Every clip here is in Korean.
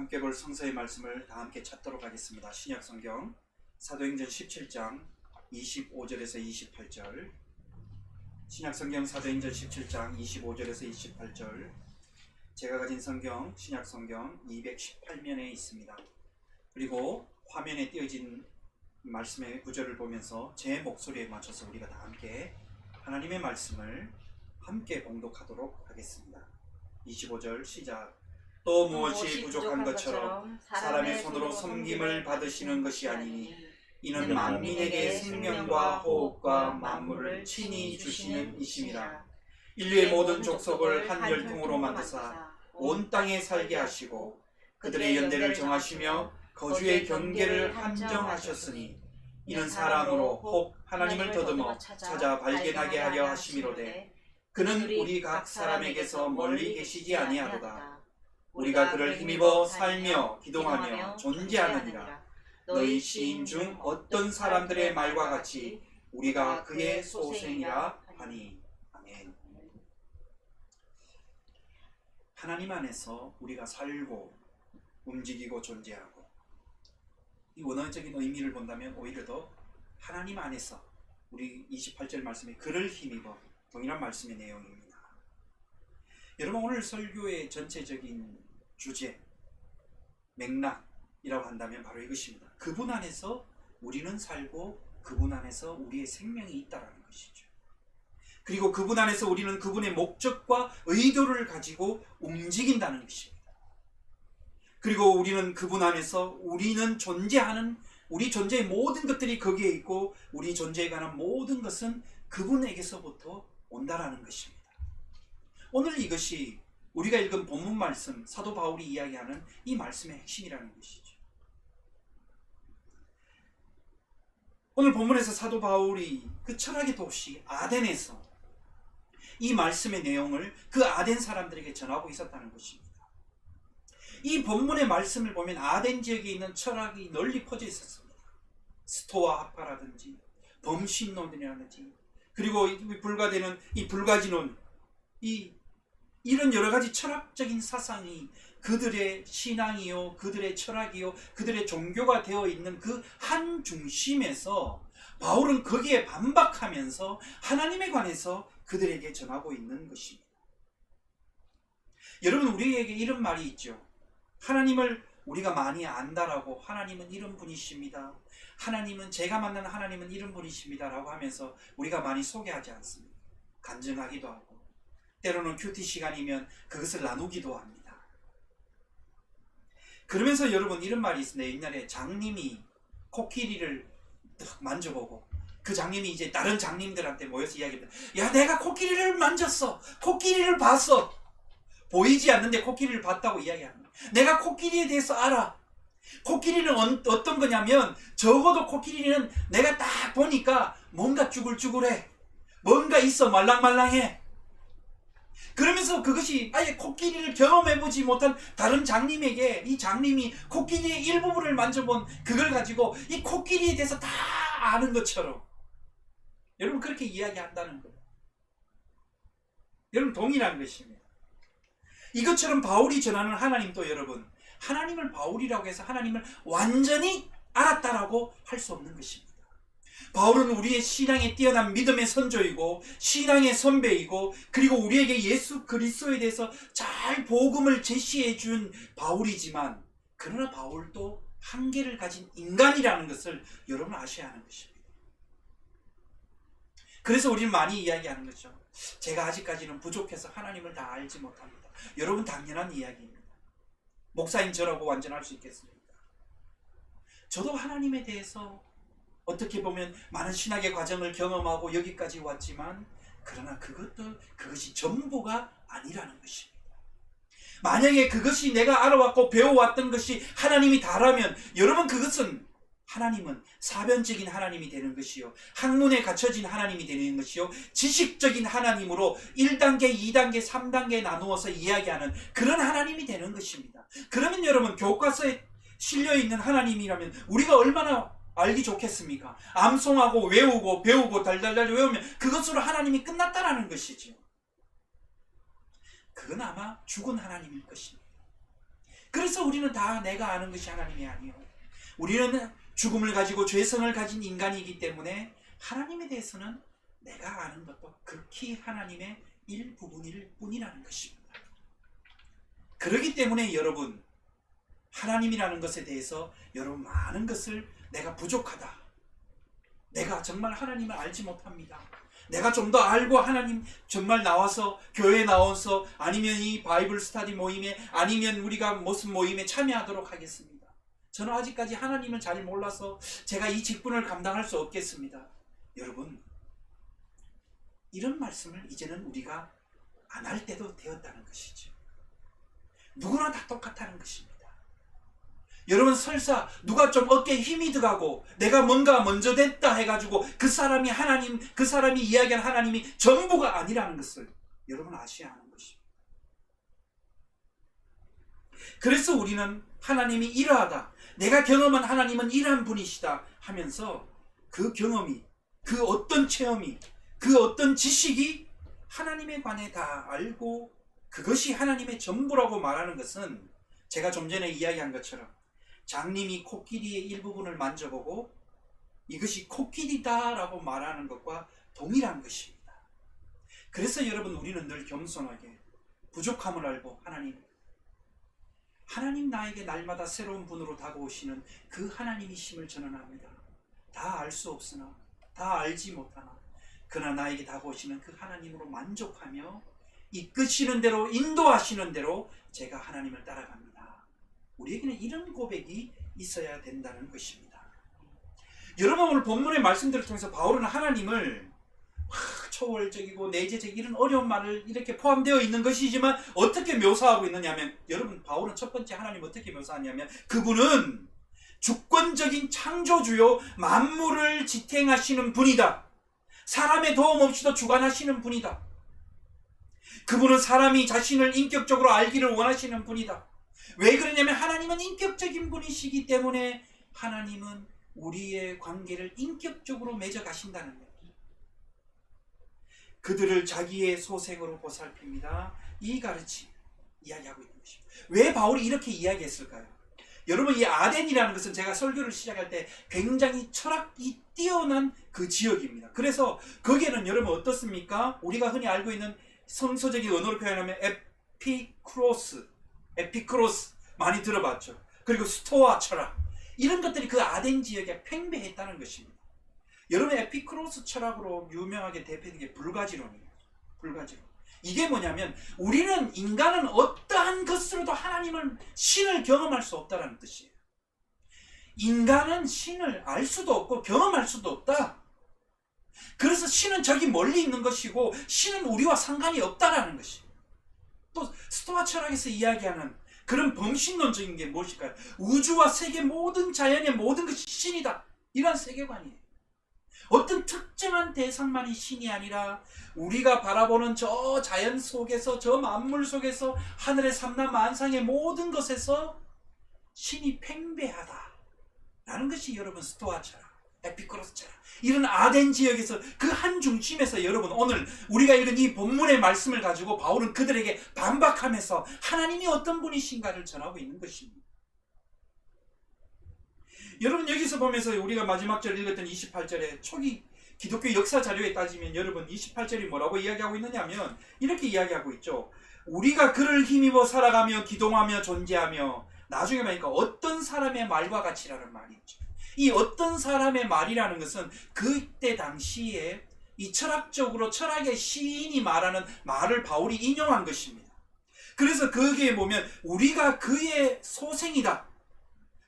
함께 볼 성서의 말씀을 다 함께 찾도록 하겠습니다. 신약성경 사도행전 17장 25절에서 28절, 신약성경 사도행전 17장 25절에서 28절, 제가 가진 성경 신약성경 218면에 있습니다. 그리고 화면에 띄어진 말씀의 구절을 보면서 제 목소리에 맞춰서 우리가 다 함께 하나님의 말씀을 함께 봉독하도록 하겠습니다. 25절 시작. 또 무엇이 부족한 것처럼 사람의 손으로 섬김을 받으시는 것이 아니니 이는 만민에게 생명과 호흡과 만물을 친히 주시는 이심이라. 인류의 모든 족속을 한 혈통으로 만드사 온 땅에 살게 하시고 그들의 연대를 정하시며 거주의 경계를 한정하셨으니 이는 사람으로 혹 하나님을 더듬어 찾아 발견하게 하려 하심이로되 그는 우리 각 사람에게서 멀리 계시지 아니하도다. 우리가 그를 힘입어 살며 기동하며 존재하느니라. 너희 시인 중 어떤 사람들의 말과 같이 우리가 그의 소생이라 하니. 아멘. 하나님 안에서 우리가 살고 움직이고 존재하고, 이 원어적인 의미를 본다면 오히려 더 하나님 안에서, 우리 28절 말씀에 그를 힘입어, 동일한 말씀의 내용입니다. 여러분, 오늘 설교의 전체적인 주제, 맥락이라고 한다면 바로 이것입니다. 그분 안에서 우리는 살고 그분 안에서 우리의 생명이 있다는 것이죠. 그리고 그분 안에서 우리는 그분의 목적과 의도를 가지고 움직인다는 것입니다. 그리고 우리는 그분 안에서 우리는 존재하는, 우리 존재의 모든 것들이 거기에 있고 우리 존재에 관한 모든 것은 그분에게서부터 온다라는 것입니다. 오늘 이것이 우리가 읽은 본문 말씀, 사도 바울이 이야기하는 이 말씀의 핵심이라는 것이죠. 오늘 본문에서 사도 바울이 그 철학의 도시 아덴에서 이 말씀의 내용을 그 아덴 사람들에게 전하고 있었다는 것입니다. 이 본문의 말씀을 보면 아덴 지역에 있는 철학이 널리 퍼져 있었습니다. 스토아 학파라든지 범신론이라든지, 그리고 불가되는 이 불가지론, 이런 여러 가지 철학적인 사상이 그들의 신앙이요, 그들의 철학이요, 그들의 종교가 되어 있는 그 한 중심에서 바울은 거기에 반박하면서 하나님에 관해서 그들에게 전하고 있는 것입니다. 여러분, 우리에게 이런 말이 있죠. 하나님을 우리가 많이 안다라고, 하나님은 이런 분이십니다, 하나님은, 제가 만난 하나님은 이런 분이십니다 라고 하면서 우리가 많이 소개하지 않습니다. 간증하기도 하고, 때로는 큐티 시간이면 그것을 나누기도 합니다. 그러면서 여러분, 이런 말이 있습니다. 옛날에 장님이 코끼리를 딱 만져보고 그 장님이 이제 다른 장님들한테 모여서 이야기합니다. 야, 내가 코끼리를 만졌어, 코끼리를 봤어. 보이지 않는데 코끼리를 봤다고 이야기합니다. 내가 코끼리에 대해서 알아. 코끼리는 어떤 거냐면, 적어도 코끼리는 내가 딱 보니까 뭔가 쭈글쭈글해, 뭔가 있어, 말랑말랑해. 그러면서 그것이 아예 코끼리를 경험해보지 못한 다른 장님에게 이 장님이 코끼리의 일부분을 만져본 그걸 가지고 이 코끼리에 대해서 다 아는 것처럼 여러분 그렇게 이야기한다는 거예요. 여러분, 동일한 것입니다. 이것처럼 바울이 전하는 하나님도 여러분, 하나님을 바울이라고 해서 하나님을 완전히 알았다라고 할 수 없는 것입니다. 바울은 우리의 신앙에 뛰어난 믿음의 선조이고 신앙의 선배이고, 그리고 우리에게 예수 그리스도에 대해서 잘 복음을 제시해 준 바울이지만, 그러나 바울도 한계를 가진 인간이라는 것을 여러분 아셔야 하는 것입니다. 그래서 우리는 많이 이야기하는 거죠. 제가 아직까지는 부족해서 하나님을 다 알지 못합니다. 여러분, 당연한 이야기입니다. 목사인 저라고 완전할 수 있겠습니까? 저도 하나님에 대해서 어떻게 보면 많은 신학의 과정을 경험하고 여기까지 왔지만, 그러나 그것이 전부가 아니라는 것입니다. 만약에 그것이 내가 알아왔고 배워왔던 것이 하나님이 다라면, 여러분, 하나님은 사변적인 하나님이 되는 것이요, 학문에 갖춰진 하나님이 되는 것이요, 지식적인 하나님으로 1단계, 2단계, 3단계 나누어서 이야기하는 그런 하나님이 되는 것입니다. 그러면 여러분, 교과서에 실려있는 하나님이라면 우리가 얼마나 알기 좋겠습니까? 암송하고 외우고 배우고 달달달 외우면 그것으로 하나님이 끝났다라는 것이죠. 그건 아마 죽은 하나님일 것입니다. 그래서 우리는 다 내가 아는 것이 하나님이 아니요. 우리는 죽음을 가지고 죄성을 가진 인간이기 때문에 하나님에 대해서는 내가 아는 것도 극히 하나님의 일부분일 뿐이라는 것입니다. 그렇기 때문에 여러분, 하나님이라는 것에 대해서 여러분 많은 것을 내가 부족하다, 내가 정말 하나님을 알지 못합니다, 내가 좀 더 알고 하나님 정말 나와서 교회에 나와서 아니면 이 바이블 스터디 모임에 아니면 우리가 무슨 모임에 참여하도록 하겠습니다. 저는 아직까지 하나님을 잘 몰라서 제가 이 직분을 감당할 수 없겠습니다. 여러분, 이런 말씀을 이제는 우리가 안 할 때도 되었다는 것이죠. 누구나 다 똑같다는 것입니다. 여러분, 설사 누가 좀 어깨에 힘이 들어가고 내가 뭔가 먼저 됐다 해가지고 그 사람이 하나님, 그 사람이 이야기한 하나님이 전부가 아니라는 것을 여러분 아셔야 하는 것입니다. 그래서 우리는 하나님이 이러하다, 내가 경험한 하나님은 이러한 분이시다 하면서 그 경험이, 그 어떤 체험이, 그 어떤 지식이 하나님에 관해 다 알고 그것이 하나님의 전부라고 말하는 것은 제가 좀 전에 이야기한 것처럼 장님이 코끼리의 일부분을 만져보고 이것이 코끼리다 라고 말하는 것과 동일한 것입니다. 그래서 여러분, 우리는 늘 겸손하게 부족함을 알고 하나님 나에게 날마다 새로운 분으로 다가오시는 그 하나님이심을 전언합니다. 다 알 수 없으나, 다 알지 못하나, 그러나 나에게 다가오시는 그 하나님으로 만족하며 이끄시는 대로, 인도하시는 대로 제가 하나님을 따라갑니다. 우리에게는 이런 고백이 있어야 된다는 것입니다. 여러분, 오늘 본문의 말씀들을 통해서 바울은 하나님을 초월적이고 내재적 이런 어려운 말을 이렇게 포함되어 있는 것이지만 어떻게 묘사하고 있느냐면, 여러분, 바울은 첫 번째 하나님 어떻게 묘사하냐면 그분은 주권적인 창조주요 만물을 지탱하시는 분이다. 사람의 도움 없이도 주관하시는 분이다. 그분은 사람이 자신을 인격적으로 알기를 원하시는 분이다. 왜 그러냐면 하나님은 인격적인 분이시기 때문에 하나님은 우리의 관계를 인격적으로 맺어 가신다는 거예요. 그들을 자기의 소생으로 보살핍니다. 이 가르침 이야기하고 있는 것입니다. 왜 바울이 이렇게 이야기했을까요? 여러분, 이 아덴이라는 것은 제가 설교를 시작할 때 굉장히 철학이 뛰어난 그 지역입니다. 그래서 거기에는 여러분 어떻습니까? 우리가 흔히 알고 있는 성서적인 언어로 표현하면 에피크로스 많이 들어봤죠. 그리고 스토아 철학, 이런 것들이 그 아덴 지역에 팽배했다는 것입니다. 여러분, 에피크로스 철학으로 유명하게 대표되는 게 불가지론이에요. 불가지론. 이게 뭐냐면 우리는, 인간은 어떠한 것으로도 신을 경험할 수 없다는 뜻이에요. 인간은 신을 알 수도 없고 경험할 수도 없다. 그래서 신은 저기 멀리 있는 것이고 신은 우리와 상관이 없다라는 것이에요. 또 스토아 철학에서 이야기하는 그런 범신론적인 게 무엇일까요? 우주와 세계 모든 자연의 모든 것이 신이다, 이런 세계관이에요. 어떤 특정한 대상만이 신이 아니라 우리가 바라보는 저 자연 속에서, 저 만물 속에서, 하늘의 삼라만상의 모든 것에서 신이 팽배하다 라는 것이 여러분 스토아 철학, 에피쿠로스 철학, 이런 아덴 지역에서 그 한 중심에서 여러분, 오늘 우리가 읽은 이 본문의 말씀을 가지고 바울은 그들에게 반박하면서 하나님이 어떤 분이신가를 전하고 있는 것입니다. 여러분, 여기서 보면서 우리가 마지막 절 읽었던 28절에 초기 기독교 역사 자료에 따지면 여러분 28절이 뭐라고 이야기하고 있느냐면 이렇게 이야기하고 있죠. 우리가 그를 힘입어 살아가며 기동하며 존재하며, 나중에 보니까 어떤 사람의 말과 같이라는 말이 있죠. 이 어떤 사람의 말이라는 것은 그때 당시에 이 철학적으로 철학의 시인이 말하는 말을 바울이 인용한 것입니다. 그래서 거기에 보면 우리가 그의 소생이다,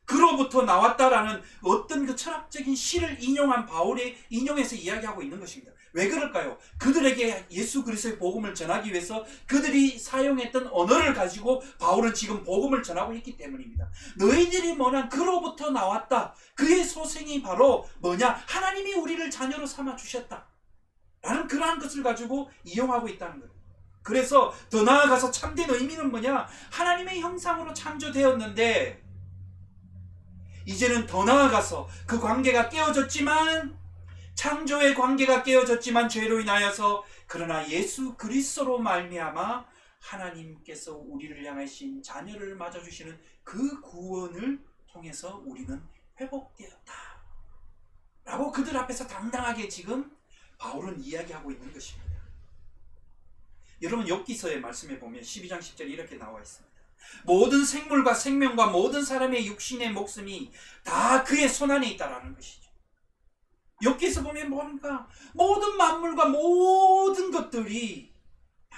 그로부터 나왔다라는 어떤 그 철학적인 시를 인용한 바울이 인용해서 이야기하고 있는 것입니다. 왜 그럴까요? 그들에게 예수 그리스도의 복음을 전하기 위해서 그들이 사용했던 언어를 가지고 바울은 지금 복음을 전하고 있기 때문입니다. 너희들이 뭐냐, 그로부터 나왔다, 그의 소생이 바로 뭐냐, 하나님이 우리를 자녀로 삼아 주셨다 라는 그러한 것을 가지고 이용하고 있다는 거예요. 그래서 더 나아가서 참된 의미는 뭐냐, 하나님의 형상으로 창조되었는데 이제는 더 나아가서 그 관계가 깨어졌지만, 창조의 관계가 깨어졌지만 죄로 인하여서, 그러나 예수 그리스도로 말미암아 하나님께서 우리를 향하신 자녀를 맞아주시는 그 구원을 통해서 우리는 회복되었다 라고 그들 앞에서 당당하게 지금 바울은 이야기하고 있는 것입니다. 여러분 욥기서의 말씀에 보면 12장 10절에 이렇게 나와 있습니다. 모든 생물과 생명과 모든 사람의 육신의 목숨이 다 그의 손안에 있다라는 것이죠. 욥기서 보면 뭡니까? 모든 만물과 모든 것들이 다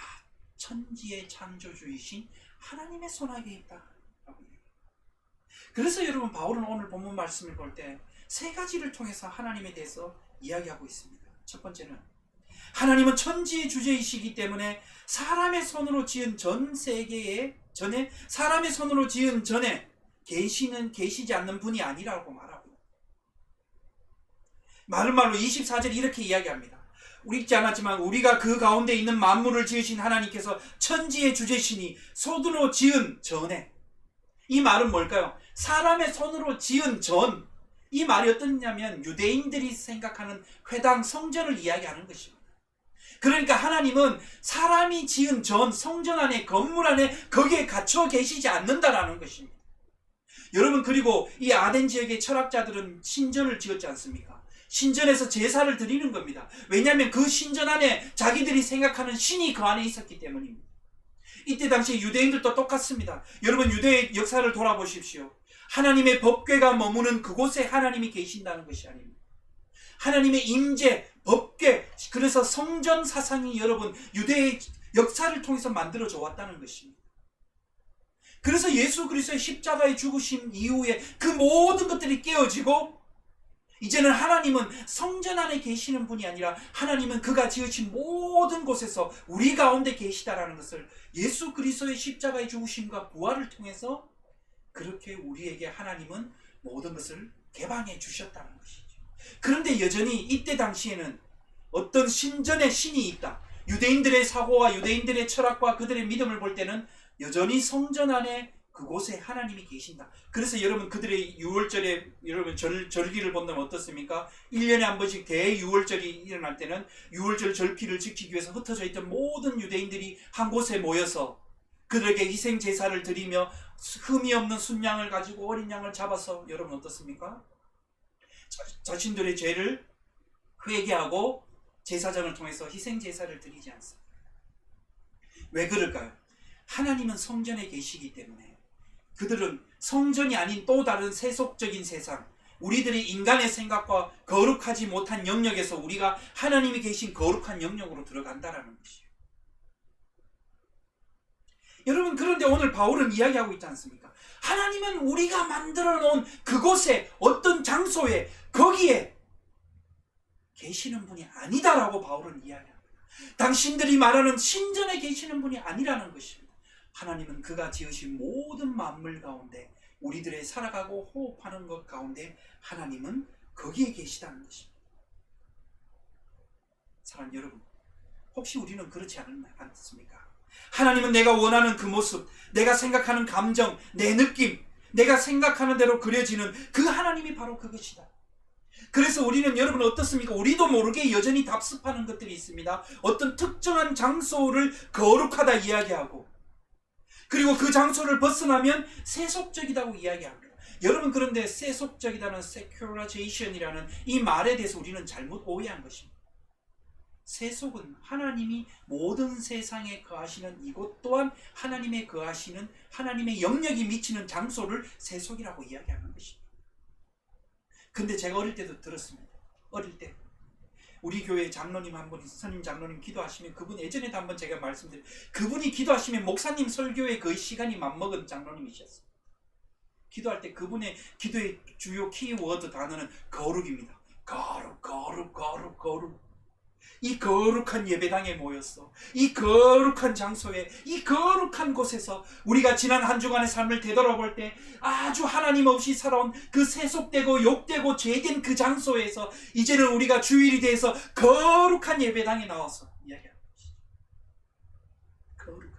천지의 창조주이신 하나님의 손안에 있다. 그래서 여러분 바울은 오늘 본문 말씀을 볼 때 세 가지를 통해서 하나님에 대해서 이야기하고 있습니다. 첫 번째는 하나님은 천지의 주제이시기 때문에 사람의 손으로 지은 전 세계에 전에 사람의 손으로 지은 전에 계시지 않는 분이 아니라고 말하고 많은 말로 24절 이렇게 이야기합니다. 우리 읽지 않았지만 우리가 그 가운데 있는 만물을 지으신 하나님께서 천지의 주제시니 손으로 지은 전에, 이 말은 뭘까요? 사람의 손으로 지은 전, 이 말이 어떠냐면 유대인들이 생각하는 회당 성전을 이야기하는 것입니다. 그러니까 하나님은 사람이 지은 전 성전 안에 건물 안에 거기에 갇혀 계시지 않는다라는 것입니다. 여러분 그리고 이 아덴 지역의 철학자들은 신전을 지었지 않습니까? 신전에서 제사를 드리는 겁니다. 왜냐하면 그 신전 안에 자기들이 생각하는 신이 그 안에 있었기 때문입니다. 이때 당시 유대인들도 똑같습니다. 여러분 유대의 역사를 돌아보십시오. 하나님의 법궤가 머무는 그곳에 하나님이 계신다는 것이 아닙니다. 하나님의 임재, 법궤, 그래서 성전 사상이 여러분 유대의 역사를 통해서 만들어져 왔다는 것입니다. 그래서 예수 그리스도의 십자가의 죽으심 이후에 그 모든 것들이 깨어지고 이제는 하나님은 성전 안에 계시는 분이 아니라 하나님은 그가 지으신 모든 곳에서 우리 가운데 계시다라는 것을 예수 그리스도의 십자가의 죽으심과 부활을 통해서 그렇게 우리에게 하나님은 모든 것을 개방해 주셨다는 것이죠. 그런데 여전히 이때 당시에는 어떤 신전의 신이 있다. 유대인들의 사고와 유대인들의 철학과 그들의 믿음을 볼 때는 여전히 성전 안에 그곳에 하나님이 계신다. 그래서 여러분 그들의 유월절에 여러분 절기를 본다면 어떻습니까? 1년에 한 번씩 대유월절이 일어날 때는 유월절 절기를 지키기 위해서 흩어져 있던 모든 유대인들이 한 곳에 모여서 그들에게 희생 제사를 드리며 흠이 없는 순양을 가지고 어린 양을 잡아서 여러분 어떻습니까? 자신들의 죄를 회개하고 제사장을 통해서 희생 제사를 드리지 않습니다. 왜 그럴까요? 하나님은 성전에 계시기 때문에 그들은 성전이 아닌 또 다른 세속적인 세상, 우리들이 인간의 생각과 거룩하지 못한 영역에서 우리가 하나님이 계신 거룩한 영역으로 들어간다라는 것이에요. 여러분 그런데 오늘 바울은 이야기하고 있지 않습니까? 하나님은 우리가 만들어 놓은 그곳에 어떤 장소에 거기에 계시는 분이 아니다라고 바울은 이야기합니다. 당신들이 말하는 신전에 계시는 분이 아니라는 것입니다. 하나님은 그가 지으신 모든 만물 가운데 우리들의 살아가고 호흡하는 것 가운데 하나님은 거기에 계시다는 것입니다. 사랑하는 여러분, 혹시 우리는 그렇지 않습니까? 하나님은 내가 원하는 그 모습, 내가 생각하는 감정, 내 느낌, 내가 생각하는 대로 그려지는 그 하나님이 바로 그것이다. 그래서 우리는 여러분 어떻습니까? 우리도 모르게 여전히 답습하는 것들이 있습니다. 어떤 특정한 장소를 거룩하다 이야기하고 그리고 그 장소를 벗어나면 세속적이다고 이야기합니다. 여러분 그런데 세속적이다는 secularization 이 말에 대해서 우리는 잘못 오해한 것입니다. 세속은 하나님이 모든 세상에 거하시는 이곳 또한 하나님의 거하시는 하나님의 영역이 미치는 장소를 세속이라고 이야기하는 것입니다. 근데 제가 어릴 때도 들었습니다. 어릴 때 우리 교회 장로님 한 분, 선임 장로님 기도하시면 그분 예전에도 한번 제가 말씀드린 그분이 기도하시면 목사님 설교에 거의 시간이 맞먹은 장로님이셨어요. 기도할 때 그분의 기도의 주요 키워드 단어는 거룩입니다. 거룩, 거룩, 거룩, 거룩. 이 거룩한 예배당에 모였어. 이 거룩한 장소에, 이 거룩한 곳에서 우리가 지난 한 주간의 삶을 되돌아볼 때 아주 하나님 없이 살아온 그 세속되고 욕되고 죄된 그 장소에서 이제는 우리가 주일이 돼서 거룩한 예배당에 나와서 이야기하는 것이죠. 거룩한.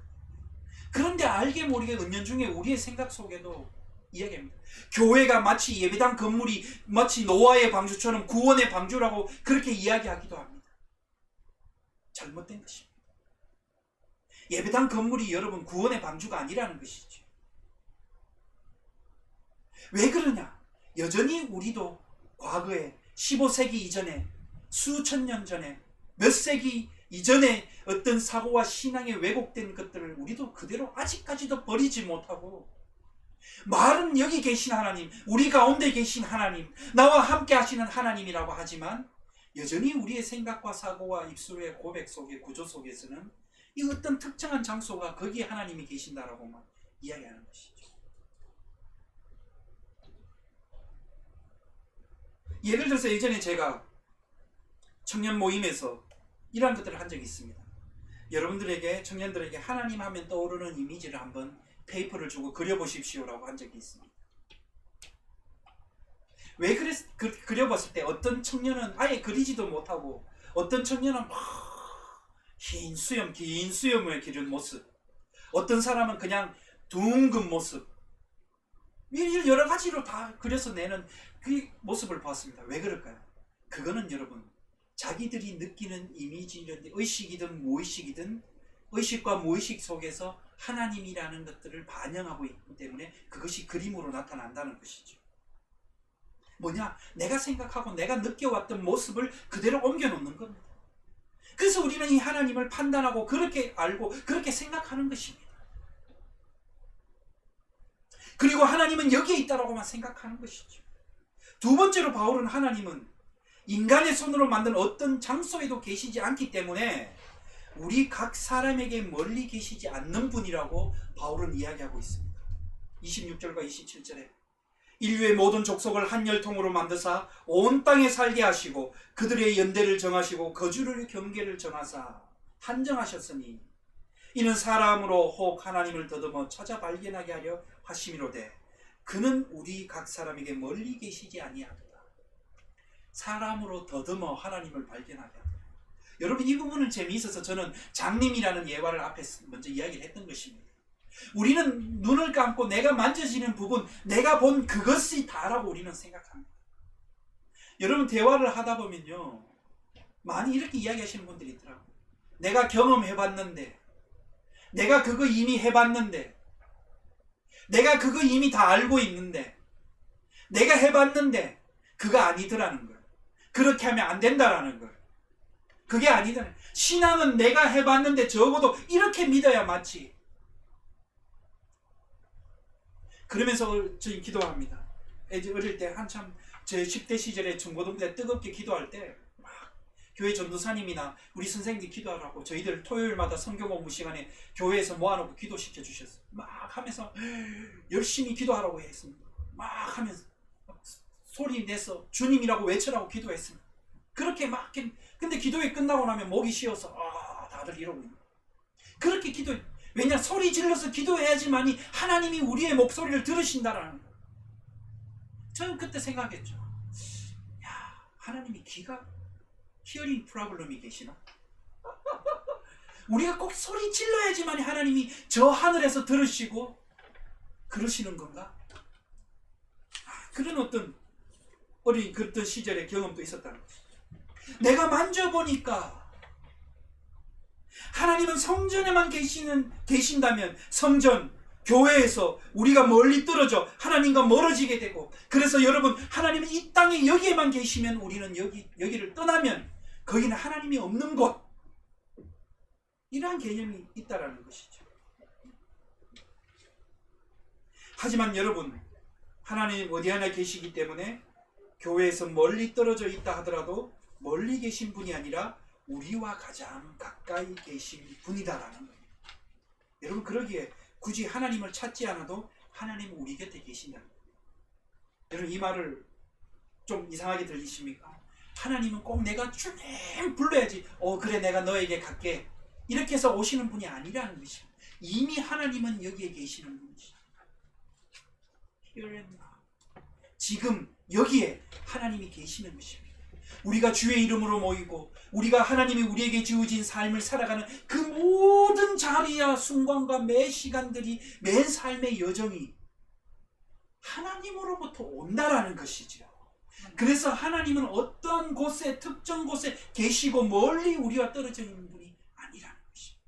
그런데 알게 모르게 은연중에 우리의 생각 속에도 이야기합니다. 교회가 마치 예배당 건물이 마치 노아의 방주처럼 구원의 방주라고 그렇게 이야기하기도 합니다. 잘못된 것입니다. 예배당 건물이 여러분 구원의 방주가 아니라는 것이죠. 왜 그러냐? 여전히 우리도 과거에 15세기 이전에, 수천 년 전에, 몇 세기 이전에 어떤 사고와 신앙에 왜곡된 것들을 우리도 그대로 아직까지도 버리지 못하고, 말은 여기 계신 하나님, 우리 가운데 계신 하나님, 나와 함께 하시는 하나님이라고 하지만 여전히 우리의 생각과 사고와 입술의 고백 속의 구조 속에서는 이 어떤 특정한 장소가 거기에 하나님이 계신다라고만 이야기하는 것이죠. 예를 들어서 예전에 제가 청년 모임에서 이러한 것들을 한 적이 있습니다. 여러분들에게, 청년들에게 하나님 하면 떠오르는 이미지를 한번 페이퍼를 주고 그려보십시오라고 한 적이 있습니다. 왜 그려봤을 때 어떤 청년은 아예 그리지도 못하고, 어떤 청년은 긴 수염을 기른 모습, 어떤 사람은 그냥 둥근 모습, 여러 가지로 다 그려서 내는 그 모습을 봤습니다. 왜 그럴까요? 그거는 여러분, 자기들이 느끼는 이미지인데 의식이든 무의식이든 의식과 무의식 속에서 하나님이라는 것들을 반영하고 있기 때문에 그것이 그림으로 나타난다는 것이죠. 뭐냐? 내가 생각하고 내가 느껴왔던 모습을 그대로 옮겨놓는 겁니다. 그래서 우리는 이 하나님을 판단하고 그렇게 알고 그렇게 생각하는 것입니다. 그리고 하나님은 여기에 있다라고만 생각하는 것이죠. 두 번째로 바울은 하나님은 인간의 손으로 만든 어떤 장소에도 계시지 않기 때문에 우리 각 사람에게 멀리 계시지 않는 분이라고 바울은 이야기하고 있습니다. 26절과 27절에 인류의 모든 족속을 한 혈통으로 만드사 온 땅에 살게 하시고 그들의 연대를 정하시고 거주를 경계를 정하사 한정하셨으니 이는 사람으로 혹 하나님을 더듬어 찾아 발견하게 하려 하심이로되 그는 우리 각 사람에게 멀리 계시지 아니하도다. 사람으로 더듬어 하나님을 발견하게 합니다. 여러분, 이 부분은 재미있어서 저는 장님이라는 예화를 앞에 먼저 이야기를 했던 것입니다. 우리는 눈을 감고 내가 만져지는 부분, 내가 본 그것이 다라고 우리는 생각합니다. 여러분, 대화를 하다 보면요, 많이 이렇게 이야기하시는 분들이 있더라고요. 내가 경험해봤는데, 내가 그거 이미 해봤는데, 내가 그거 이미 다 알고 있는데, 내가 해봤는데 그거 아니더라는 걸, 그렇게 하면 안 된다라는 걸, 그게 아니더라. 신앙은 내가 해봤는데 적어도 이렇게 믿어야 맞지. 그러면서 저희 기도합니다. 어릴 때 한참 제 10대 시절에 중고등 때 뜨겁게 기도할 때 막 교회 전도사님이나 우리 선생님이 기도하라고 저희들 토요일마다 성경 공부 시간에 교회에서 모아놓고 기도시켜 주셨어요. 막 하면서 열심히 기도하라고 했습니다. 막 하면서 소리 내서 주님이라고 외쳐라고 기도했습니다. 그렇게 막, 근데 기도회 끝나고 나면 목이 쉬어서 다들 이러고 있는. 그렇게 기도해. 왜냐? 소리 질러서 기도해야지만이 하나님이 우리의 목소리를 들으신다라는 거예요. 저는 그때 생각했죠. 야, 하나님이 히어링 프로블럼이 계시나? 우리가 꼭 소리 질러야지만이 하나님이 저 하늘에서 들으시고 그러시는 건가? 그런 어떤 그랬던 시절의 경험도 있었다는 거죠. 내가 만져보니까 하나님은 성전에만 계신다면 성전, 교회에서 우리가 멀리 떨어져 하나님과 멀어지게 되고, 그래서 여러분, 하나님은 이 땅에 여기에만 계시면 우리는 여기를 떠나면 거기는 하나님이 없는 곳, 이러한 개념이 있다라는 것이죠. 하지만 여러분, 하나님 어디 하나 계시기 때문에 교회에서 멀리 떨어져 있다 하더라도 멀리 계신 분이 아니라 우리와 가장 가까이 계신 분이다라는 거예요. 여러분, 그러기에 굳이 하나님을 찾지 않아도 하나님은 우리 곁에 계신다는 거예요. 여러분, 이 말을 좀 이상하게 들리십니까? 하나님은 꼭 내가 주님 불러야지 그래 내가 너에게 갈게 이렇게 해서 오시는 분이 아니라는 것이죠. 이미 하나님은 여기에 계시는 분이시죠. 지금 여기에 하나님이 계시는 것입니다. 우리가 주의 이름으로 모이고 우리가 하나님이 우리에게 주어진 삶을 살아가는 그 모든 자리와 순간과 매 시간들이, 매 삶의 여정이 하나님으로부터 온다라는 것이죠. 그래서 하나님은 어떤 곳에, 특정 곳에 계시고 멀리 우리와 떨어져 있는 분이 아니라는 것입니다.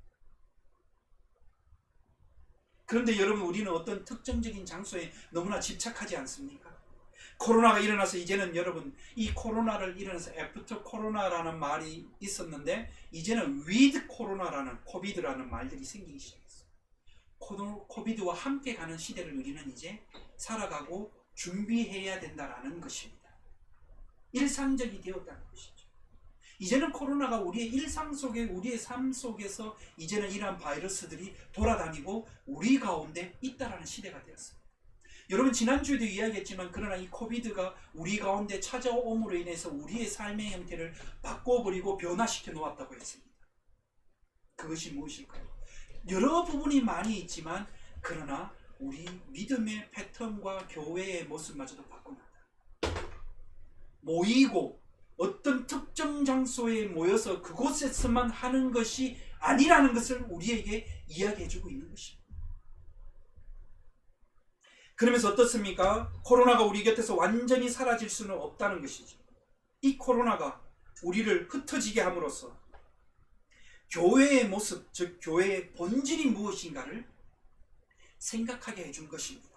그런데 여러분, 우리는 어떤 특정적인 장소에 너무나 집착하지 않습니까? 코로나가 일어나서 이제는 여러분, 이 코로나를 일어나서 애프터 코로나라는 말이 있었는데 이제는 위드 코로나라는, 코비드라는 말들이 생기기 시작했어요. 코비드와 함께 가는 시대를 우리는 이제 살아가고 준비해야 된다라는 것입니다. 일상적이 되었다는 것이죠. 이제는 코로나가 우리의 일상 속에, 우리의 삶 속에서 이제는 이러한 바이러스들이 돌아다니고 우리 가운데 있다라는 시대가 되었습니다. 여러분, 지난주에도 이야기했지만 그러나 이 코비드가 우리 가운데 찾아옴으로 인해서 우리의 삶의 형태를 바꿔버리고 변화시켜 놓았다고 했습니다. 그것이 무엇일까요? 여러 부분이 많이 있지만 그러나 우리 믿음의 패턴과 교회의 모습마저도 바꿔놨다. 모이고 어떤 특정 장소에 모여서 그곳에서만 하는 것이 아니라는 것을 우리에게 이야기해주고 있는 것입니다. 그러면서 어떻습니까? 코로나가 우리 곁에서 완전히 사라질 수는 없다는 것이죠. 이 코로나가 우리를 흩어지게 함으로써 교회의 모습, 즉 교회의 본질이 무엇인가를 생각하게 해준 것입니다.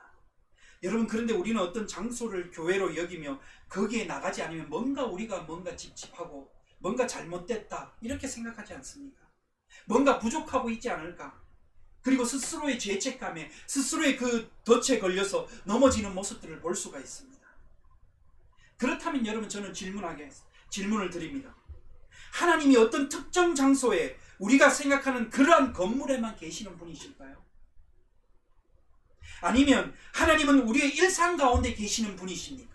여러분, 그런데 우리는 어떤 장소를 교회로 여기며 거기에 나가지 않으면 우리가 뭔가 찝찝하고 뭔가 잘못됐다 이렇게 생각하지 않습니까? 뭔가 부족하고 있지 않을까? 그리고 스스로의 죄책감에, 스스로의 그 덫에 걸려서 넘어지는 모습들을 볼 수가 있습니다. 그렇다면 여러분, 저는 질문을 드립니다. 하나님이 어떤 특정 장소에 우리가 생각하는 그러한 건물에만 계시는 분이실까요? 아니면 하나님은 우리의 일상 가운데 계시는 분이십니까?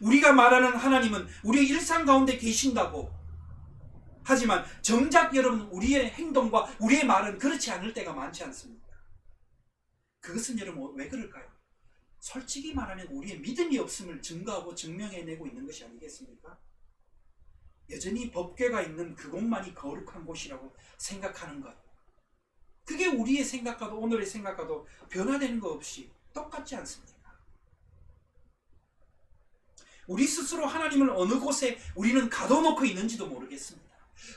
우리가 말하는 하나님은 우리의 일상 가운데 계신다고 하지만 정작 여러분, 우리의 행동과 우리의 말은 그렇지 않을 때가 많지 않습니까? 그것은 여러분 왜 그럴까요? 솔직히 말하면 우리의 믿음이 없음을 증거하고 증명해내고 있는 것이 아니겠습니까? 여전히 법궤가 있는 그곳만이 거룩한 곳이라고 생각하는 것, 그게 우리의 생각과도 오늘의 생각과도 변화되는 것 없이 똑같지 않습니까? 우리 스스로 하나님을 어느 곳에 우리는 가둬놓고 있는지도 모르겠습니다.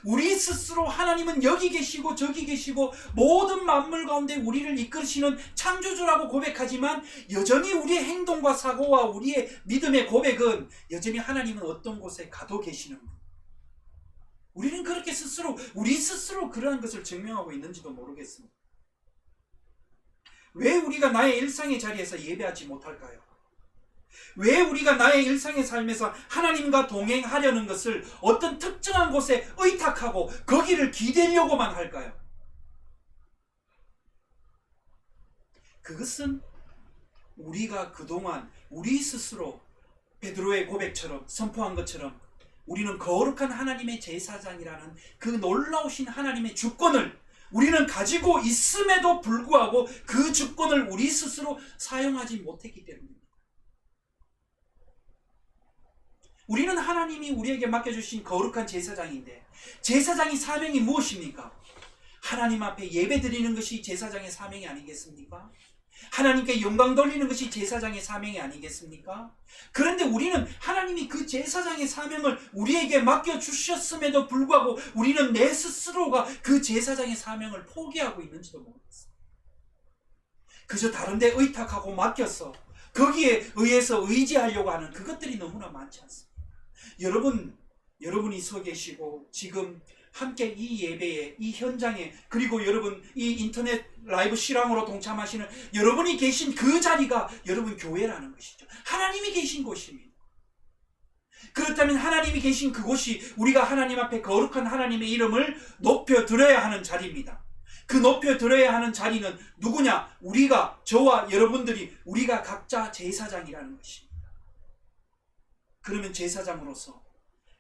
우리 스스로 하나님은 여기 계시고 저기 계시고 모든 만물 가운데 우리를 이끌으시는 창조주라고 고백하지만 여전히 우리의 행동과 사고와 우리의 믿음의 고백은 여전히 하나님은 어떤 곳에 가둬 계시는 분, 우리는 그렇게 우리 스스로 그러한 것을 증명하고 있는지도 모르겠습니다. 왜 우리가 나의 일상의 자리에서 예배하지 못할까요? 왜 우리가 나의 일상의 삶에서 하나님과 동행하려는 것을 어떤 특정한 곳에 의탁하고 거기를 기대려고만 할까요? 그것은 우리가 그동안 우리 스스로 베드로의 고백처럼 선포한 것처럼 우리는 거룩한 하나님의 제사장이라는 그 놀라우신 하나님의 주권을 우리는 가지고 있음에도 불구하고 그 주권을 우리 스스로 사용하지 못했기 때문입니다. 우리는 하나님이 우리에게 맡겨주신 거룩한 제사장인데, 제사장의 사명이 무엇입니까? 하나님 앞에 예배 드리는 것이 제사장의 사명이 아니겠습니까? 하나님께 영광 돌리는 것이 제사장의 사명이 아니겠습니까? 그런데 우리는 하나님이 그 제사장의 사명을 우리에게 맡겨주셨음에도 불구하고 우리는 내 스스로가 그 제사장의 사명을 포기하고 있는지도 모르겠습니다. 그저 다른 데 의탁하고 맡겨서 거기에 의해서 의지하려고 하는 그것들이 너무나 많지 않습니다. 여러분이 서 계시고 지금 함께 이 예배에, 이 현장에, 그리고 여러분 이 인터넷 라이브 실황으로 동참하시는 여러분이 계신 그 자리가 여러분 교회라는 것이죠. 하나님이 계신 곳입니다. 그렇다면 하나님이 계신 그곳이 우리가 하나님 앞에 거룩한 하나님의 이름을 높여드려야 하는 자리입니다. 그 높여드려야 하는 자리는 누구냐? 저와 여러분들이 우리가 각자 제사장이라는 것입니다. 그러면 제사장으로서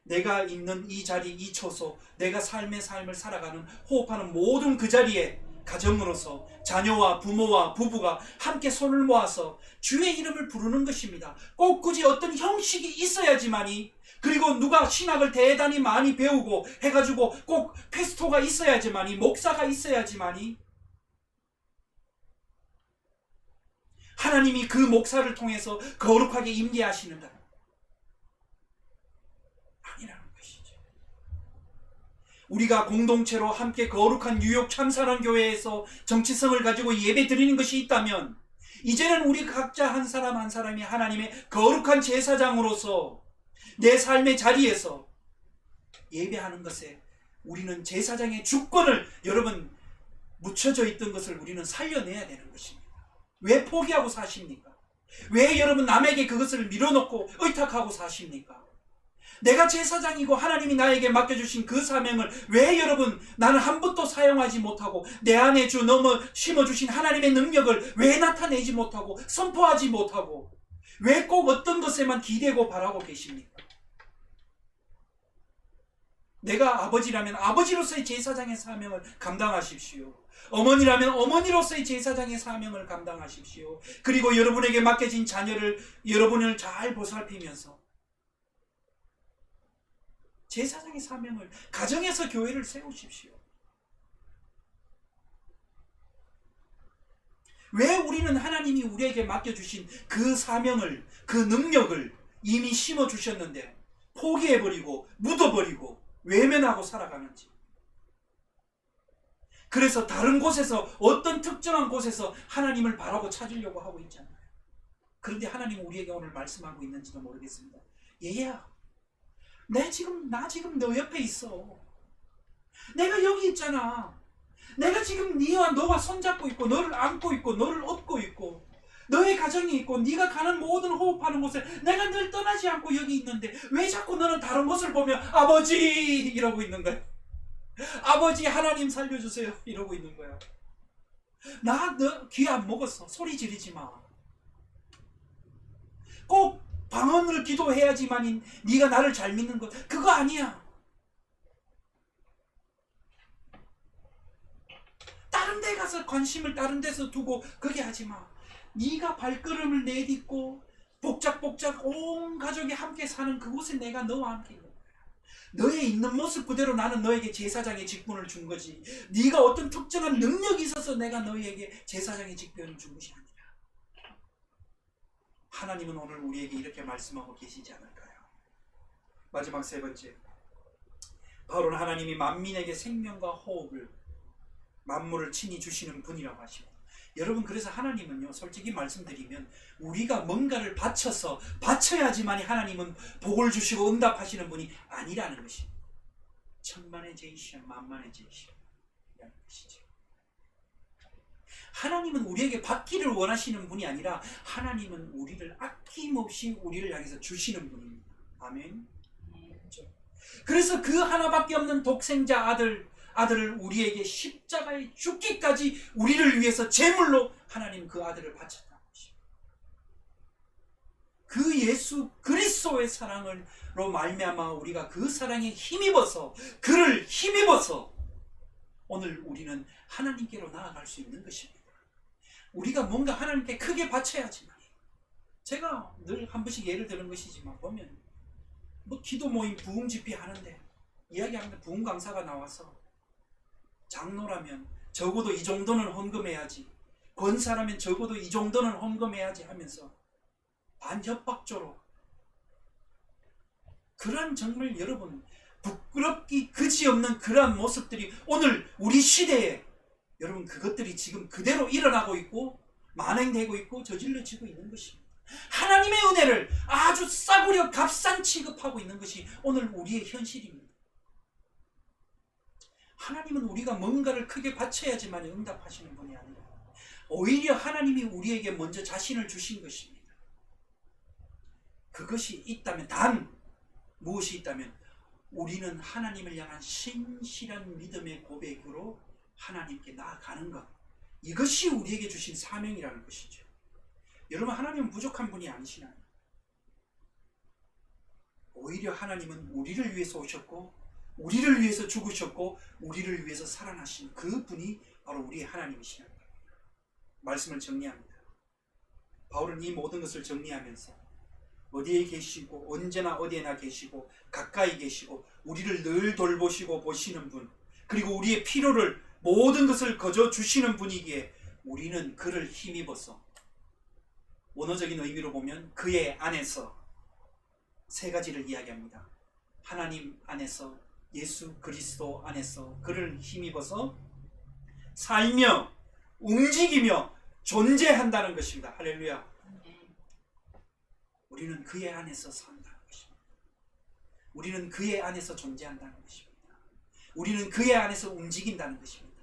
내가 있는 이 자리, 이 초소, 내가 삶을 살아가는, 호흡하는 모든 그 자리에 가정으로서 자녀와 부모와 부부가 함께 손을 모아서 주의 이름을 부르는 것입니다. 꼭 굳이 어떤 형식이 있어야지만이, 그리고 누가 신학을 대단히 많이 배우고 해가지고 꼭 페스토가 있어야지만이, 목사가 있어야지만이 하나님이 그 목사를 통해서 거룩하게 임재하시는다. 우리가 공동체로 함께 거룩한 뉴욕 참사랑교회에서 정체성을 가지고 예배 드리는 것이 있다면, 이제는 우리 각자 한 사람 한 사람이 하나님의 거룩한 제사장으로서 내 삶의 자리에서 예배하는 것에 우리는 제사장의 주권을, 여러분, 묻혀져 있던 것을 우리는 살려내야 되는 것입니다. 왜 포기하고 사십니까? 왜 여러분 남에게 그것을 밀어놓고 의탁하고 사십니까? 내가 제사장이고 하나님이 나에게 맡겨주신 그 사명을 왜 여러분 나는 한 번도 사용하지 못하고, 내 안에 주 넘어 심어주신 하나님의 능력을 왜 나타내지 못하고 선포하지 못하고, 왜 꼭 어떤 것에만 기대고 바라고 계십니까? 내가 아버지라면 아버지로서의 제사장의 사명을 감당하십시오. 어머니라면 어머니로서의 제사장의 사명을 감당하십시오. 그리고 여러분에게 맡겨진 자녀를 여러분을 잘 보살피면서 제사장의 사명을, 가정에서 교회를 세우십시오. 왜 우리는 하나님이 우리에게 맡겨주신 그 사명을, 그 능력을 이미 심어주셨는데 포기해버리고 묻어버리고 외면하고 살아가는지. 그래서 다른 곳에서, 어떤 특정한 곳에서 하나님을 바라고 찾으려고 하고 있잖아요. 그런데 하나님은 우리에게 오늘 말씀하고 있는지도 모르겠습니다. 얘야, 나 지금 너 옆에 있어. 내가 여기 있잖아. 내가 지금 너와 손잡고 있고, 너를 안고 있고, 너를 업고 있고, 너의 가정이 있고, 네가 가는 모든 호흡하는 곳에 내가 늘 떠나지 않고 여기 있는데 왜 자꾸 너는 다른 곳을 보며 아버지 이러고 있는 거야? 아버지 하나님 살려주세요 이러고 있는 거야. 너 귀 안 먹었어. 소리 지르지 마. 꼭 방언을 기도해야지만 네가 나를 잘 믿는 것, 그거 아니야. 다른 데 가서 관심을 다른 데서 두고 그게 하지 마. 네가 발걸음을 내딛고 복작복작 온 가족이 함께 사는 그곳에 내가 너와 함께 있는 거야. 너의 있는 모습 그대로 나는 너에게 제사장의 직분을 준 거지, 네가 어떤 특정한 능력이 있어서 내가 너에게 제사장의 직분을 준 것이 아니라. 하나님은 오늘 우리에게 이렇게 말씀하고 계시지 않을까요? 마지막 세 번째, 바로는 하나님이 만민에게 생명과 호흡을, 만물을 친히 주시는 분이라고 하시고, 여러분, 그래서 하나님은요, 솔직히 말씀드리면 우리가 뭔가를 바쳐야지만 하나님은 복을 주시고 응답하시는 분이 아니라는 것입니다. 천만의 제이시여 만만의 제이시여 이라는 것이죠. 하나님은 우리에게 받기를 원하시는 분이 아니라 하나님은 우리를 아낌없이 우리를 향해서 주시는 분입니다. 아멘. 그렇죠? 그래서 그 하나밖에 없는 독생자 아들을 우리에게 십자가에 죽기까지 우리를 위해서 제물로 하나님 그 아들을 바쳤다는 것입니다. 그 예수 그리스도의 사랑으로 말미암아 우리가 그 사랑에 힘입어서, 그를 힘입어서 오늘 우리는 하나님께로 나아갈 수 있는 것입니다. 우리가 뭔가 하나님께 크게 바쳐야지만, 제가 늘 한 번씩 예를 드는 것이지만, 보면 기도 모임 부흥 집회 하는데 이야기하는데 부흥 강사가 나와서 장로라면 적어도 이 정도는 헌금해야지, 권사라면 적어도 이 정도는 헌금해야지 하면서 반협박조로, 그러한 정말 여러분 부끄럽기 그지없는 그러한 모습들이 오늘 우리 시대에, 여러분, 그것들이 지금 그대로 일어나고 있고 만행되고 있고 저질러지고 있는 것입니다. 하나님의 은혜를 아주 싸구려 값싼 취급하고 있는 것이 오늘 우리의 현실입니다. 하나님은 우리가 뭔가를 크게 바쳐야지만 응답하시는 분이 아니라 오히려 하나님이 우리에게 먼저 자신을 주신 것입니다. 그것이 있다면, 단 무엇이 있다면 우리는 하나님을 향한 신실한 믿음의 고백으로 하나님께 나아가는 것, 이것이 우리에게 주신 사명이라는 것이죠. 여러분, 하나님은 부족한 분이 아니시나요? 오히려 하나님은 우리를 위해서 오셨고, 우리를 위해서 죽으셨고, 우리를 위해서 살아나신 그 분이 바로 우리의 하나님이시라는 겁니다. 말씀을 정리합니다. 바울은 이 모든 것을 정리하면서 어디에 계시고 언제나 어디에나 계시고 가까이 계시고 우리를 늘 돌보시고 보시는 분, 그리고 우리의 필요를, 모든 것을 거저 주시는 분이기에 우리는 그를 힘입어서, 원어적인 의미로 보면 그의 안에서 세 가지를 이야기합니다. 하나님 안에서 예수 그리스도 안에서 그를 힘입어서 살며 움직이며 존재한다는 것입니다. 할렐루야. 우리는 그의 안에서 산다는 것입니다. 우리는 그의 안에서 존재한다는 것입니다. 우리는 그의 안에서 움직인다는 것입니다.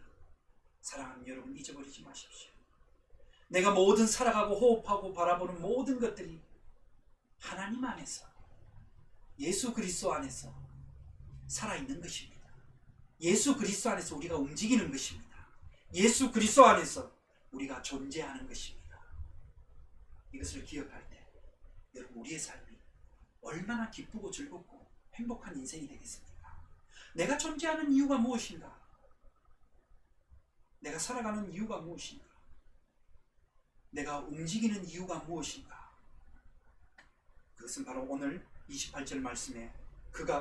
사랑하는 여러분, 잊어버리지 마십시오. 내가 모든 살아가고 호흡하고 바라보는 모든 것들이 하나님 안에서, 예수 그리스도 안에서 살아있는 것입니다. 예수 그리스도 안에서 우리가 움직이는 것입니다. 예수 그리스도 안에서 우리가 존재하는 것입니다. 이것을 기억할 때 여러분, 우리의 삶이 얼마나 기쁘고 즐겁고 행복한 인생이 되겠습니까? 내가 존재하는 이유가 무엇인가? 내가 살아가는 이유가 무엇인가? 내가 움직이는 이유가 무엇인가? 그것은 바로 오늘 28절 말씀에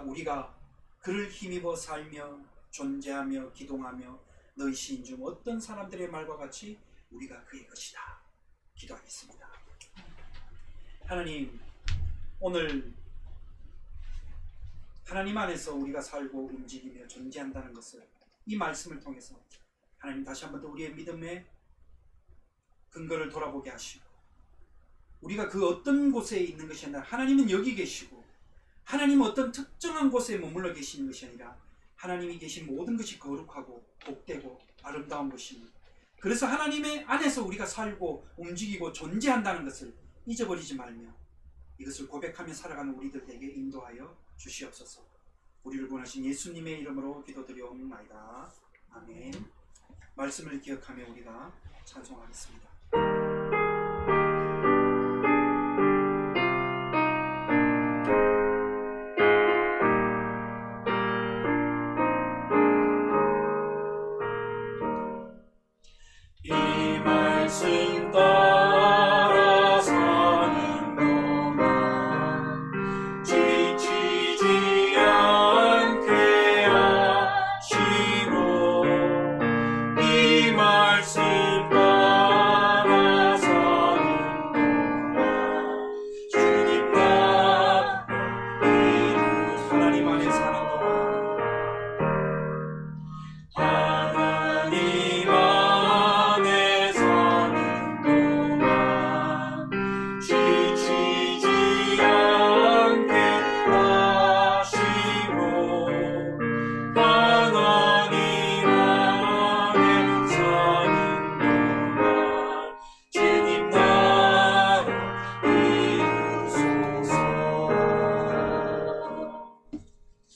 우리가 그를 힘입어 살며 존재하며 기동하며 너희 시인 중 어떤 사람들의 말과 같이 우리가 그의 것이다. 기도하겠습니다. 하나님, 오늘 하나님 안에서 우리가 살고 움직이며 존재한다는 것을 이 말씀을 통해서 하나님 다시 한번 더 우리의 믿음의 근거를 돌아보게 하시고, 우리가 그 어떤 곳에 있는 것이 아니라 하나님은 여기 계시고 하나님은 어떤 특정한 곳에 머물러 계시는 것이 아니라 하나님이 계신 모든 것이 거룩하고 복되고 아름다운 것입니다. 그래서 하나님의 안에서 우리가 살고 움직이고 존재한다는 것을 잊어버리지 말며 이것을 고백하며 살아가는 우리들에게 인도하여 주시옵소서. 우리를 구원하신 예수님의 이름으로 기도드리옵나이다. 아멘. 말씀을 기억하며 우리가 찬송하겠습니다.